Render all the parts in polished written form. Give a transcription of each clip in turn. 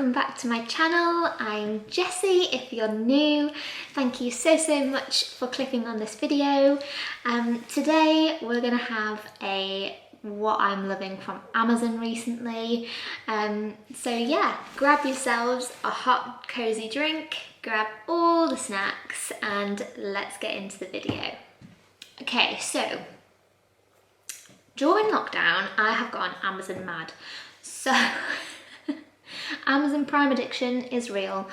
welcome back to my channel. I'm Jessie if you're new. Thank you so much for clicking on this video. Today we're gonna have what I'm loving from Amazon recently. So yeah, grab yourselves a hot cozy drink, grab all the snacks and let's get into the video. Okay, so during lockdown I have gone Amazon mad. So Amazon Prime addiction is real.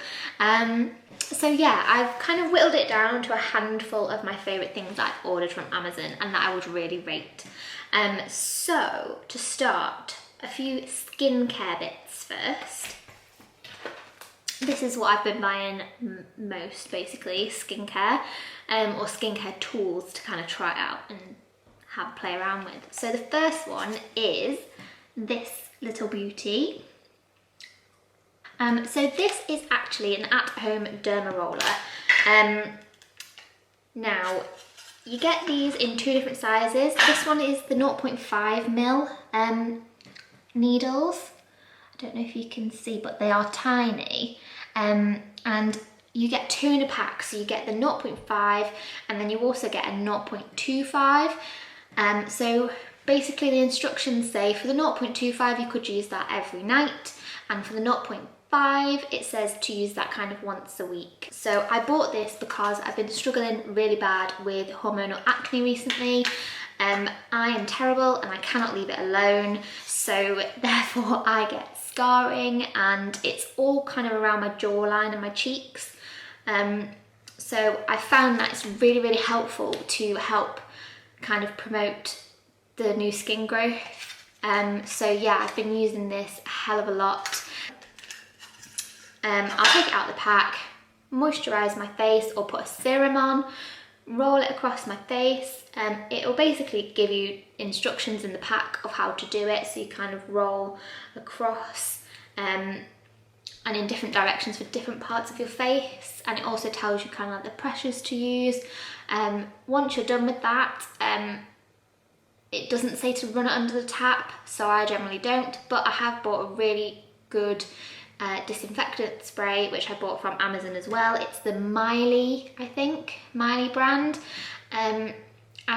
So yeah, I've kind of whittled it down to a handful of my favourite things that I've ordered from Amazon and that I would really rate. So to start, a few skincare bits first. This is what I've been buying most, basically, skincare, or skincare tools to kind of try out and have a play around with. So the first one is this little beauty. So this is actually an at-home Derma Roller. Now, you get these in two different sizes. This one is the 0.5mm needles. I don't know if you can see, but they are tiny. And you get two in a pack. So you get the 0.5 and then you also get a 0.25. So basically the instructions say for the 0.25 you could use that every night, and for the 0.5 it says to use that kind of once a week. So I bought this because I've been struggling really bad with hormonal acne recently. I am terrible and I cannot leave it alone, so therefore I get scarring and it's all kind of around my jawline and my cheeks. So I found that it's really helpful to help kind of promote the new skin growth. So yeah, I've been using this a hell of a lot. I'll take it out of the pack, moisturise my face or put a serum on, roll it across my face. It will basically give you instructions in the pack of how to do it, so you kind of roll across and in different directions for different parts of your face, and it also tells you kind of like the pressures to use. Once you're done with that, it doesn't say to run it under the tap, so I generally don't, but I have bought a really good disinfectant spray, which I bought from Amazon as well. It's the Miley, I think, Miley brand. And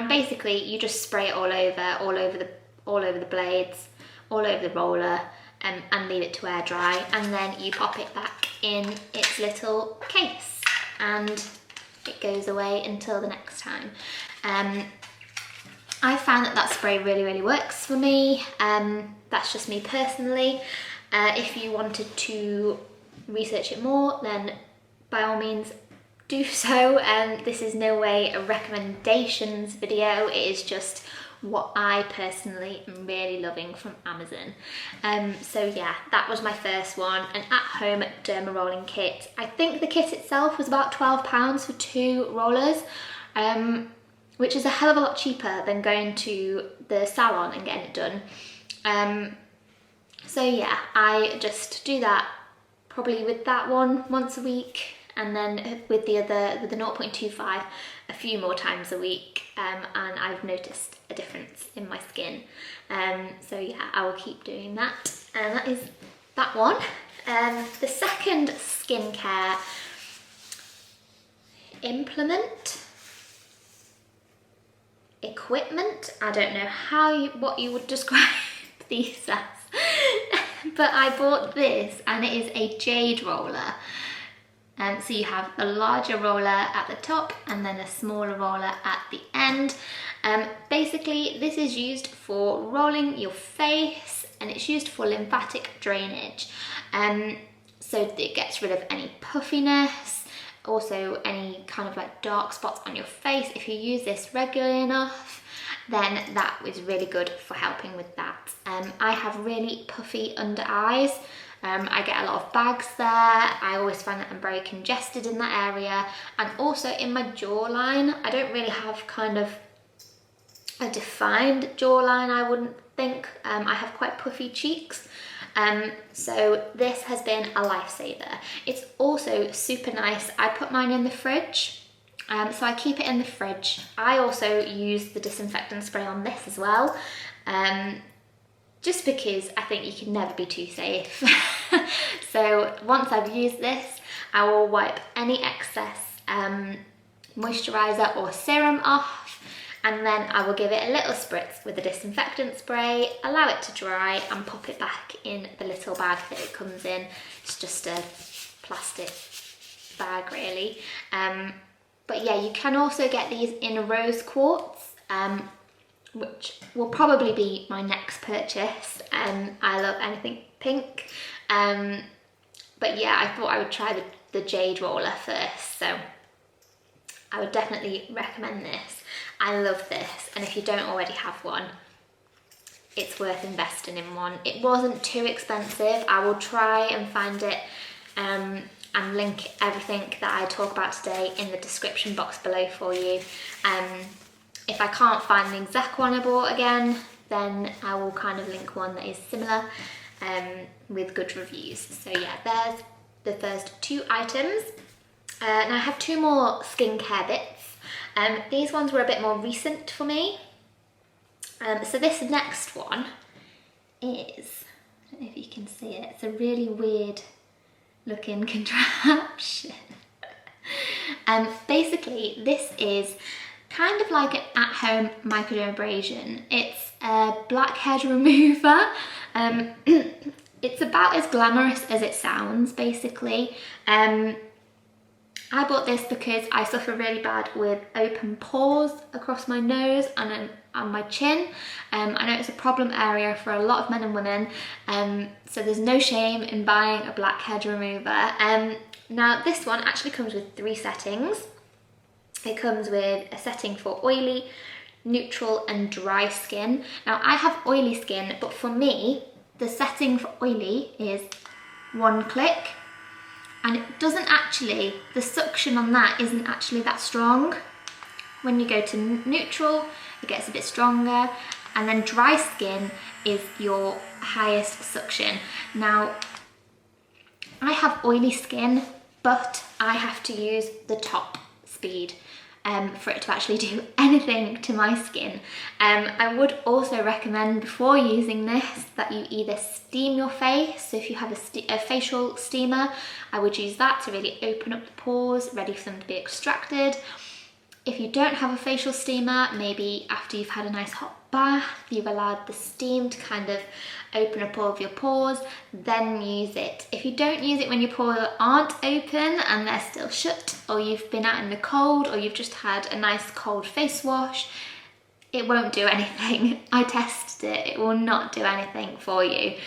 basically you just spray it all over the blades, all over the roller, and leave it to air dry, and then you pop it back in its little case and it goes away until the next time. I found that spray really works for me. That's just me personally. If you wanted to research it more, then by all means do so. This is no way a recommendations video, it is just what I personally am really loving from Amazon. So yeah, that was my first one, an at-home derma rolling kit. I think the kit itself was about £12 for 2 rollers, which is a hell of a lot cheaper than going to the salon and getting it done. So yeah, I just do that probably with that one once a week, and then with the 0.25 a few more times a week, and I've noticed a difference in my skin. So yeah, I will keep doing that, and that is that one. The second skincare equipment, I don't know what you would describe these as, but I bought this and it is a Jade Roller. So you have a larger roller at the top and then a smaller roller at the end. Basically this is used for rolling your face, and it's used for lymphatic drainage. So it gets rid of any puffiness, also any kind of like dark spots on your face. If you use this regularly enough, then that is really good for helping with that. I have really puffy under eyes. I get a lot of bags there. I always find that I'm very congested in that area, and also in my jawline. I don't really have kind of a defined jawline, I wouldn't think. I have quite puffy cheeks. So this has been a lifesaver. It's also super nice. I put mine in the fridge. So I keep it in the fridge. I also use the disinfectant spray on this as well, just because I think you can never be too safe. So once I've used this, I will wipe any excess moisturiser or serum off, and then I will give it a little spritz with a disinfectant spray, allow it to dry, and pop it back in the little bag that it comes in. It's just a plastic bag really. But yeah, you can also get these in rose quartz, which will probably be my next purchase. I love anything pink. But yeah, I thought I would try the Jade Roller first, so I would definitely recommend this. I love this, and if you don't already have one, it's worth investing in one. It wasn't too expensive. I will try and find it and link everything that I talk about today in the description box below for you. If I can't find the exact one I bought again, then I will kind of link one that is similar with good reviews. So yeah, there's the first 2 items. Now I have 2 more skincare bits. These ones were a bit more recent for me. So this next one is, I don't know if you can see it, it's a really weird looking contraption. Basically, this is kind of like an at-home microdermabrasion. It's a blackhead remover. It's about as glamorous as it sounds, basically. I bought this because I suffer really bad with open pores across my nose and on my chin. I know it's a problem area for a lot of men and women, so there's no shame in buying a blackhead remover. Now this one actually comes with 3 settings. It comes with a setting for oily, neutral and dry skin. Now I have oily skin, but for me, the setting for oily is 1 click. And it doesn't actually, the suction on that isn't actually that strong. When you go to neutral, it gets a bit stronger. And then dry skin is your highest suction. Now, I have oily skin, but I have to use the top speed for it to actually do anything to my skin. I would also recommend before using this that you either steam your face. So if you have a facial steamer, I would use that to really open up the pores, ready for them to be extracted. If you don't have a facial steamer, maybe after you've had a nice hot bath, you've allowed the steam to kind of open up all of your pores, then use it. If you don't use it when your pores aren't open and they're still shut, or you've been out in the cold, or you've just had a nice cold face wash, it won't do anything. I tested it, it will not do anything for you.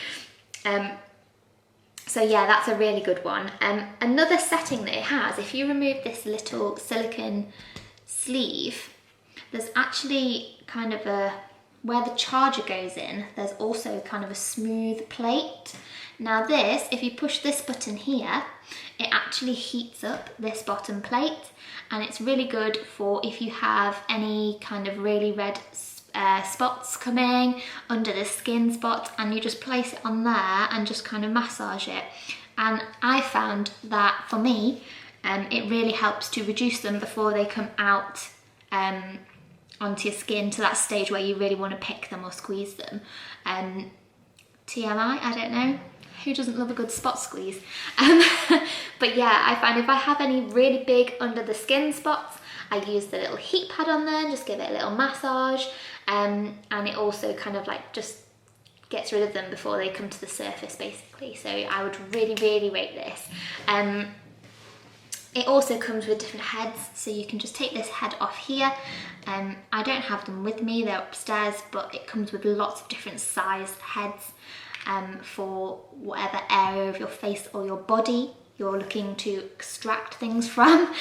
So yeah, that's a really good one. Another setting that it has, if you remove this little silicone sleeve, there's actually kind of where the charger goes in, there's also kind of a smooth plate. Now this, if you push this button here, it actually heats up this bottom plate, and it's really good for if you have any kind of really red spots coming under the skin spot, and you just place it on there and just kind of massage it. And I found that for me, it really helps to reduce them before they come out onto your skin to that stage where you really want to pick them or squeeze them. TMI, I don't know. Who doesn't love a good spot squeeze? But yeah, I find if I have any really big under the skin spots, I use the little heat pad on there and just give it a little massage. And it also kind of like just gets rid of them before they come to the surface, basically. So I would really, really rate this. It also comes with different heads, so you can just take this head off here. I don't have them with me, they're upstairs, but it comes with lots of different sized heads for whatever area of your face or your body you're looking to extract things from.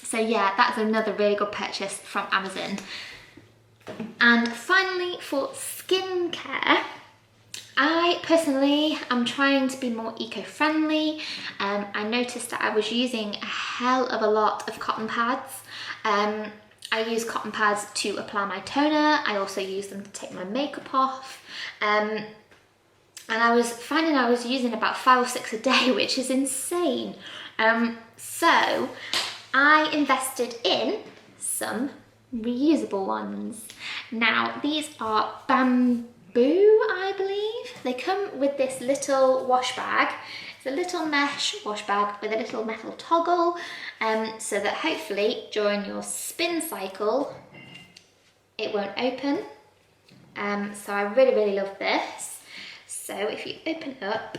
So yeah, that's another really good purchase from Amazon. And finally, for skincare, I personally am trying to be more eco-friendly. I noticed that I was using a hell of a lot of cotton pads. I use cotton pads to apply my toner. I also use them to take my makeup off. And I was finding I was using about 5 or 6 a day, which is insane. So I invested in some reusable ones. Now these are Boo, I believe. They come with this little wash bag. It's a little mesh wash bag with a little metal toggle, so that hopefully during your spin cycle it won't open. So I really, really love this. So if you open up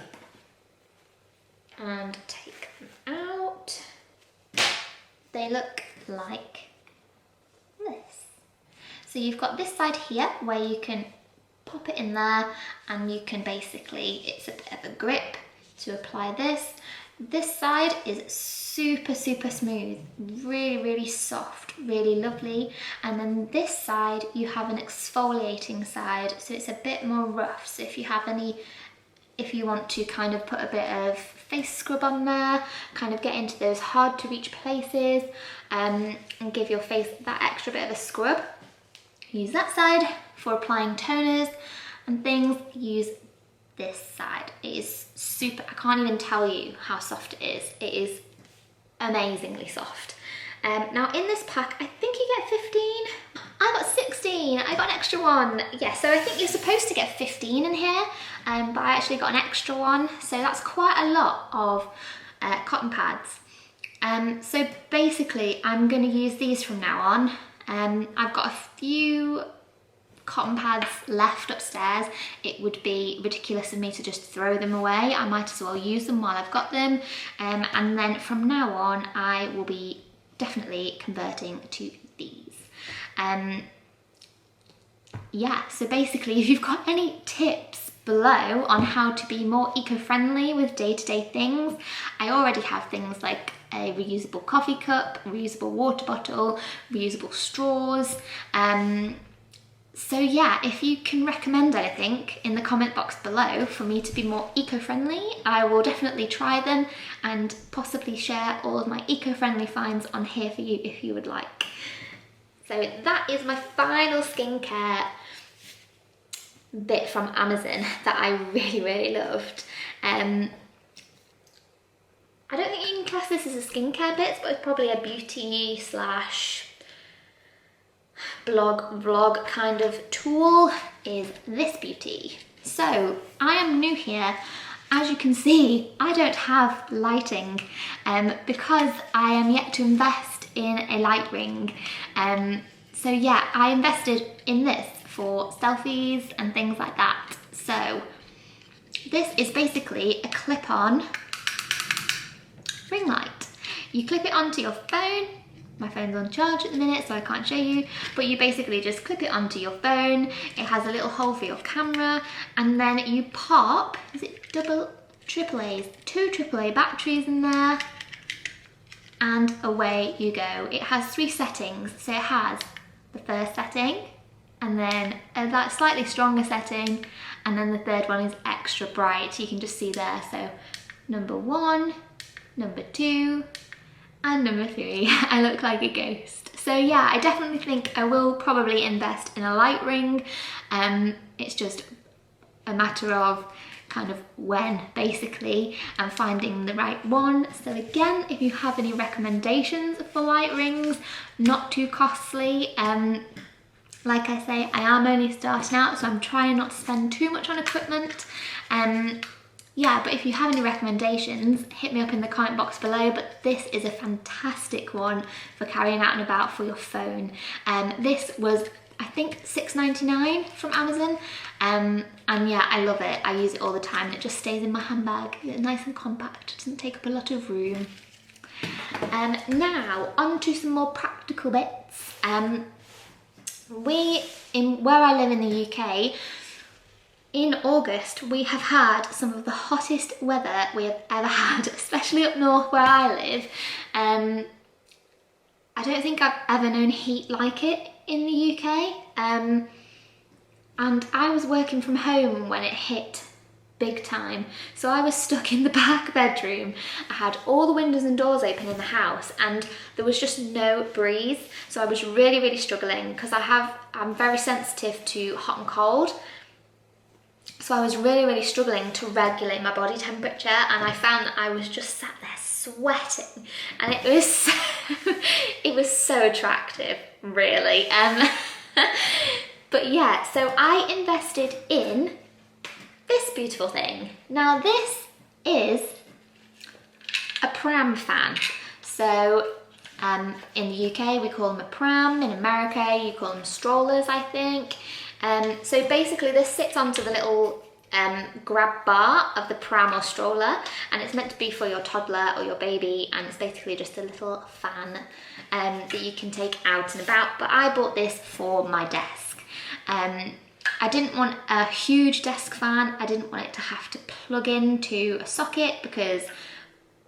and take them out, they look like this. So you've got this side here where you can pop it in there and you can basically, it's a bit of a grip to apply this. This side is super, super smooth, really, really soft, really lovely. And then this side, you have an exfoliating side, so it's a bit more rough. So if you have any, if you want to kind of put a bit of face scrub on there, kind of get into those hard to reach places, and give your face that extra bit of a scrub, use that side. For applying toners and things, use this side. It is super, I can't even tell you how soft it is. It is amazingly soft. Now in this pack, I think you get 15. I got 16, I got an extra one. Yeah, so I think you're supposed to get 15 in here, but I actually got an extra one. So that's quite a lot of cotton pads. So basically, I'm gonna use these from now on. I've got a few cotton pads left upstairs. It would be ridiculous of me to just throw them away. I might as well use them while I've got them, and then from now on I will be definitely converting to these. Yeah, so basically if you've got any tips below on how to be more eco-friendly with day-to-day things, I already have things like a reusable coffee cup, reusable water bottle, reusable straws. So yeah, if you can recommend anything in the comment box below for me to be more eco-friendly, I will definitely try them and possibly share all of my eco-friendly finds on here for you if you would like. So that is my final skincare bit from Amazon that I really, really loved. I don't think you can class this as a skincare bit, but it's probably a beauty slash blog vlog kind of tool, is this beauty. So I am new here. As you can see, I don't have lighting because I am yet to invest in a light ring. So yeah, I invested in this for selfies and things like that. So this is basically a clip-on ring light. You clip it onto your phone. My phone's on charge at the minute, so I can't show you, but you basically just clip it onto your phone. It has a little hole for your camera, and then you pop, is it triple A's? 2 AAA batteries in there, and away you go. It has 3 settings, so it has the first setting, and then that slightly stronger setting, and then the third one is extra bright. You can just see there, so number 1, number 2, and number 3. I look like a ghost. So yeah, I definitely think I will probably invest in a light ring. It's just a matter of kind of when, basically, and finding the right one. So again, if you have any recommendations for light rings, not too costly. Like I say, I am only starting out, so I'm trying not to spend too much on equipment. Yeah, but if you have any recommendations, hit me up in the comment box below, but this is a fantastic one for carrying out and about for your phone. This was, I think, $6.99 from Amazon, and yeah, I love it. I use it all the time and it just stays in my handbag. It's nice and compact, it doesn't take up a lot of room. Now, on to some more practical bits. Where I live in the UK, in August, we have had some of the hottest weather we have ever had, especially up north where I live. I don't think I've ever known heat like it in the UK. And I was working from home when it hit big time. So I was stuck in the back bedroom. I had all the windows and doors open in the house and there was just no breeze. So I was really, really struggling because I'm very sensitive to hot and cold. So I was really, really struggling to regulate my body temperature, and I found that I was just sat there sweating, and it was so attractive, really. But yeah, so I invested in this beautiful thing. Now this is a pram fan. So in the UK we call them a pram, in America you call them strollers, I think. So basically this sits onto the little grab bar of the pram or stroller, and it's meant to be for your toddler or your baby, and it's basically just a little fan that you can take out and about. But I bought this for my desk. I didn't want a huge desk fan. I didn't want it to have to plug into a socket, because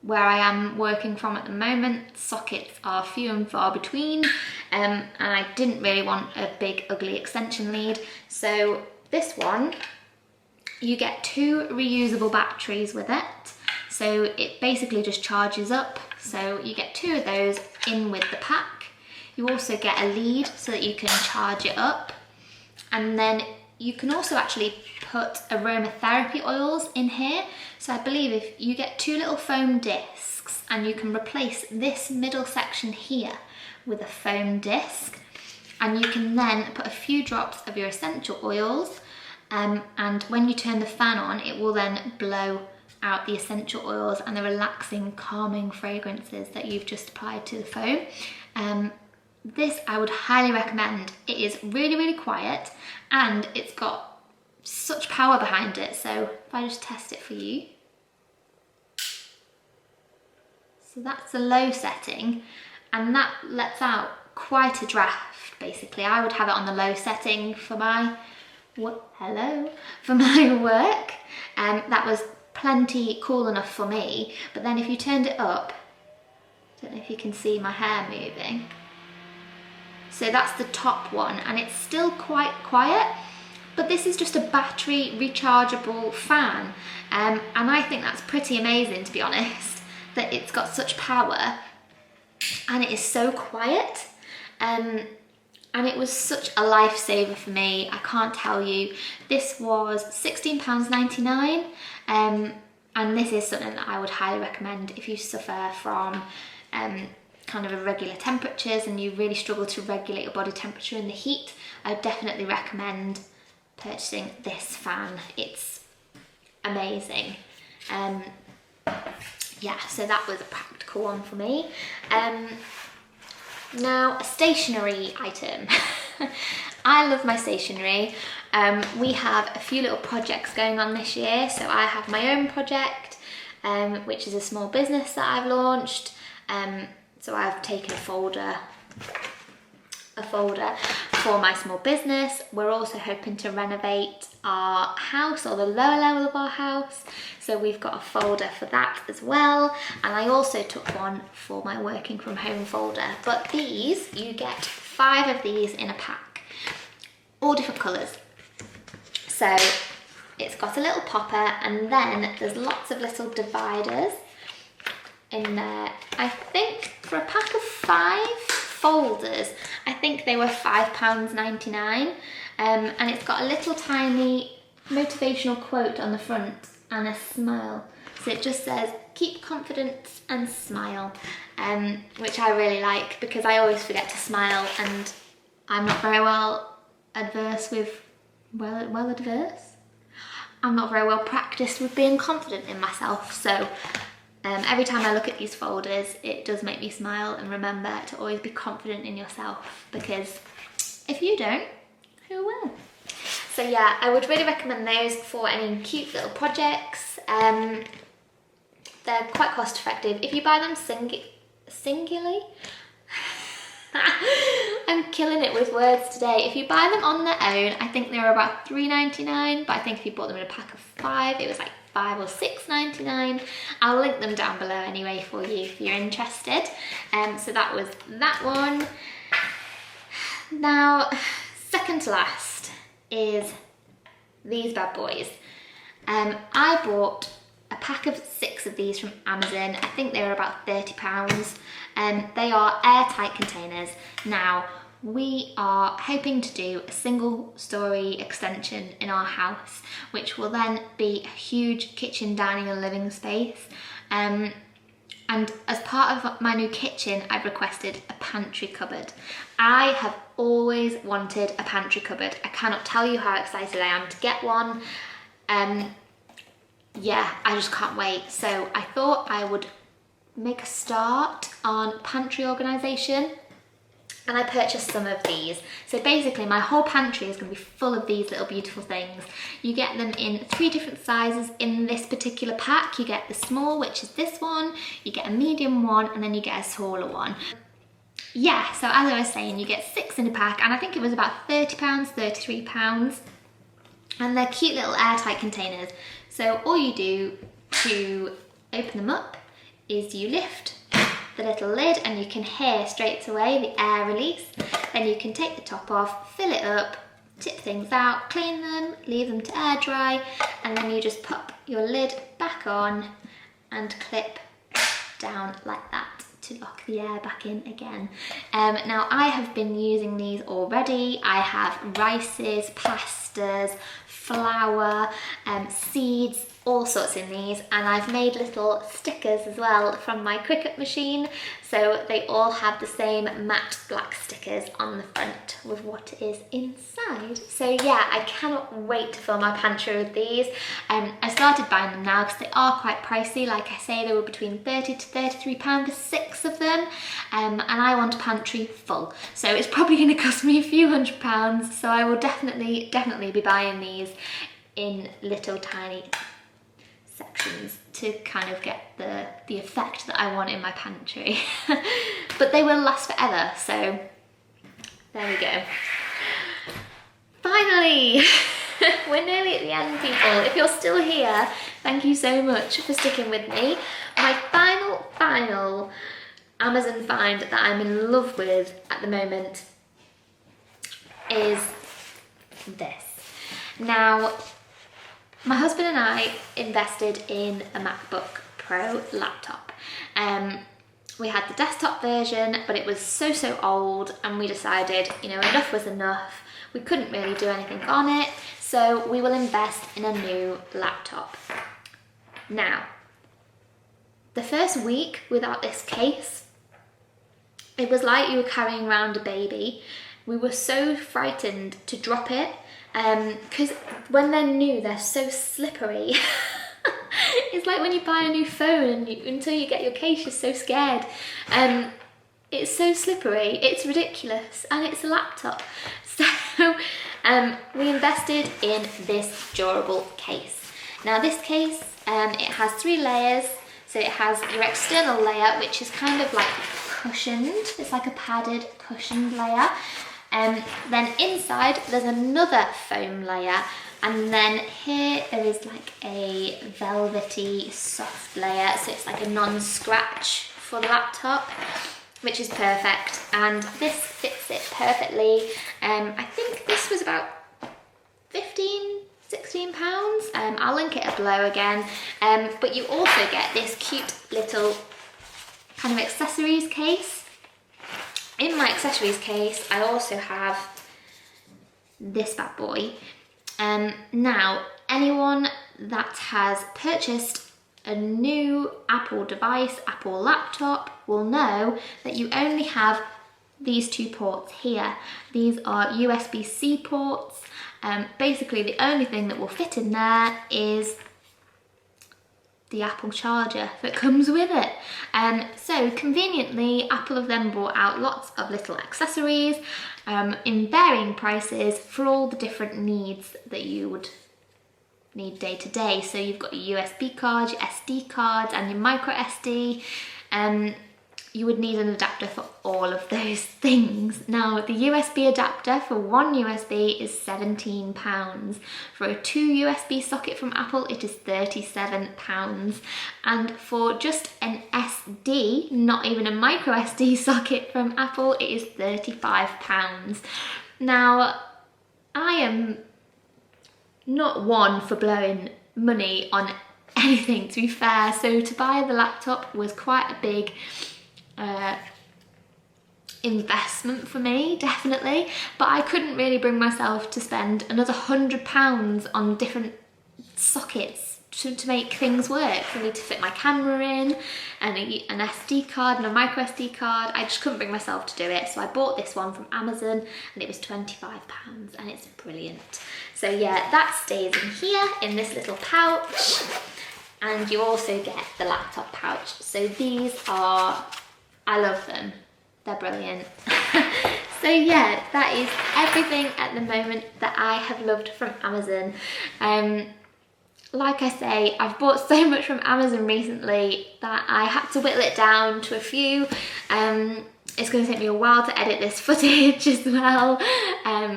where I am working from at the moment, sockets are few and far between, and I didn't really want a big ugly extension lead. So this one, you get 2 reusable batteries with it. So it basically just charges up. So you get 2 of those in with the pack. You also get a lead so that you can charge it up. And then you can also actually put aromatherapy oils in here. So I believe if you get 2 little foam discs, and you can replace this middle section here with a foam disc, and you can then put a few drops of your essential oils, and when you turn the fan on, it will then blow out the essential oils and the relaxing, calming fragrances that you've just applied to the foam. This I would highly recommend. It is really, really quiet, and it's got such power behind it. So if I just test it for you. So that's the low setting, and that lets out quite a draft, basically. I would have it on the low setting for my, for my work. That was plenty cool enough for me. But then if you turned it up, I don't know if you can see my hair moving. So that's the top one, and it's still quite quiet, but this is just a battery rechargeable fan. And I think that's pretty amazing, to be honest, that it's got such power and it is so quiet. And it was such a lifesaver for me. I can't tell you. This was £16.99, and this is something that I would highly recommend if you suffer from kind of irregular temperatures and you really struggle to regulate your body temperature in the heat. I would definitely recommend purchasing this fan. It's amazing. Yeah, so that was a practical one for me. Now, a stationery item. I love my stationery. We have a few little projects going on this year. So I have my own project, which is a small business that I've launched. So I've taken a folder for my small business. We're also hoping to renovate our house, or the lower level of our house. So we've got a folder for that as well. And I also took one for my working from home folder. But these, you get 5 of these in a pack, all different colours. So it's got a little popper, and then there's lots of little dividers in there. I think for a pack of 5 folders, I think they were £5.99, and it's got a little tiny motivational quote on the front and a smile. So it just says, keep confidence and smile, which I really like, because I always forget to smile, and I'm not very well adverse with, I'm not very well practiced with being confident in myself. So every time I look at these folders, it does make me smile and remember to always be confident in yourself, because if you don't, who will? So yeah, I would really recommend those for any cute little projects. They're quite cost effective. If you buy them singly, I'm killing it with words today. If you buy them on their own, I think they were about £3.99, but I think if you bought them in a pack of 5, it was like £5 or £6.99. I'll link them down below anyway for you if you're interested. So that was that one. Now, second to last is these bad boys. I bought a pack of 6 of these from Amazon. I think they were about £30. They are airtight containers. Now, we are hoping to do a single story extension in our house, which will then be a huge kitchen, dining and living space. And as part of my new kitchen, I've requested a pantry cupboard. I have always wanted a pantry cupboard. I cannot tell you how excited I am to get one. Yeah, I just can't wait. So I thought I would make a start on pantry organisation, and I purchased some of these. So basically my whole pantry is going to be full of these little beautiful things. You get them in 3 different sizes in this particular pack. You get the small, which is this one, you get a medium one, and then you get a smaller one. Yeah, so as I was saying, you get 6 in a pack, and I think it was about £30, £33. And they're cute little airtight containers. So all you do to open them up is you lift the little lid and you can hear straight away the air release. Then you can take the top off, fill it up, tip things out, clean them, leave them to air dry, and then you just pop your lid back on and clip down like that to lock the air back in again. Now I have been using these already. I have rices, pastas, flour, seeds, all sorts in these, and I've made little stickers as well from my Cricut machine, so they all have the same matte black stickers on the front with what is inside. So yeah, I cannot wait to fill my pantry with these. I started buying them now because they are quite pricey. Like I say, they were between £30 to £33 for 6 of them, and I want a pantry full, so it's probably going to cost me a few £100, so I will definitely be buying these in little tiny sections to kind of get the effect that I want in my pantry. But they will last forever, so there we go. Finally, we're nearly at the end, people. If you're still here, thank you so much for sticking with me. My final Amazon find that I'm in love with at the moment is this. Now, my husband and I invested in a MacBook Pro laptop. We had the desktop version, but it was so old, and we decided, you know, enough was enough. We couldn't really do anything on it, so we will invest in a new laptop. Now, the first week without this case, it was like you were carrying around a baby. We were so frightened to drop it, because when they're new, they're so slippery. It's like when you buy a new phone and until you get your case, you're so scared. It's so slippery, it's ridiculous, and it's a laptop. So we invested in this durable case. Now this case, it has 3 layers. So it has your external layer, which is kind of like cushioned. It's like a padded cushioned layer. Then inside there's another foam layer, and then here there is like a velvety soft layer, so it's like a non-scratch for the laptop, which is perfect, and this fits it perfectly. I think this was about £16. I'll link it below again, but you also get this cute little kind of accessories case. In my accessories case, I also have this bad boy. Now, anyone that has purchased a new Apple device, Apple laptop, will know that you only have these 2 ports here. These are USB-C ports. Basically, the only thing that will fit in there is the Apple charger that comes with it. So conveniently, Apple have then brought out lots of little accessories in varying prices for all the different needs that you would need day to day. So you've got your USB cards, your SD cards, and your micro SD. You would need an adapter for all of those things. Now, the USB adapter for one USB is £17. For a 2 USB socket from Apple, it is £37. And for just an SD, not even a micro SD socket from Apple, it is £35. Now, I am not one for blowing money on anything, to be fair, so to buy the laptop was quite a big investment for me, definitely, but I couldn't really bring myself to spend another £100 on different sockets to make things work. I need to fit my camera in and an SD card and a micro SD card. I just couldn't bring myself to do it, so I bought this one from Amazon and it was £25 and it's brilliant. So yeah, that stays in here in this little pouch, and you also get the laptop pouch. So these are, I love them, they're brilliant. So yeah, that is everything at the moment that I have loved from Amazon. Like I say, I've bought so much from Amazon recently that I had to whittle it down to a few. It's going to take me a while to edit this footage as well,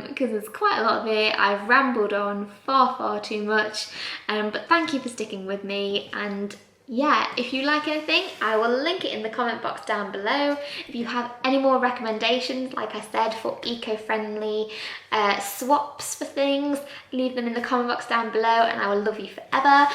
because there's quite a lot of it. I've rambled on far too much, but thank you for sticking with me. And yeah, if you like anything, I will link it in the comment box down below. If you have any more recommendations, like I said, for eco-friendly swaps for things, leave them in the comment box down below and I will love you forever.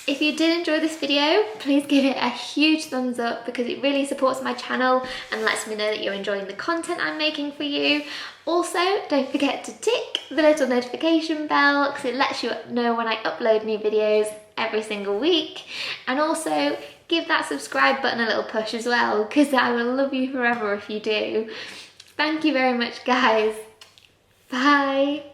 If you did enjoy this video, please give it a huge thumbs up because it really supports my channel and lets me know that you're enjoying the content I'm making for you. Also, don't forget to tick the little notification bell because it lets you know when I upload new videos every single week. And also, give that subscribe button a little push as well because I will love you forever if you do. Thank you very much, guys. Bye.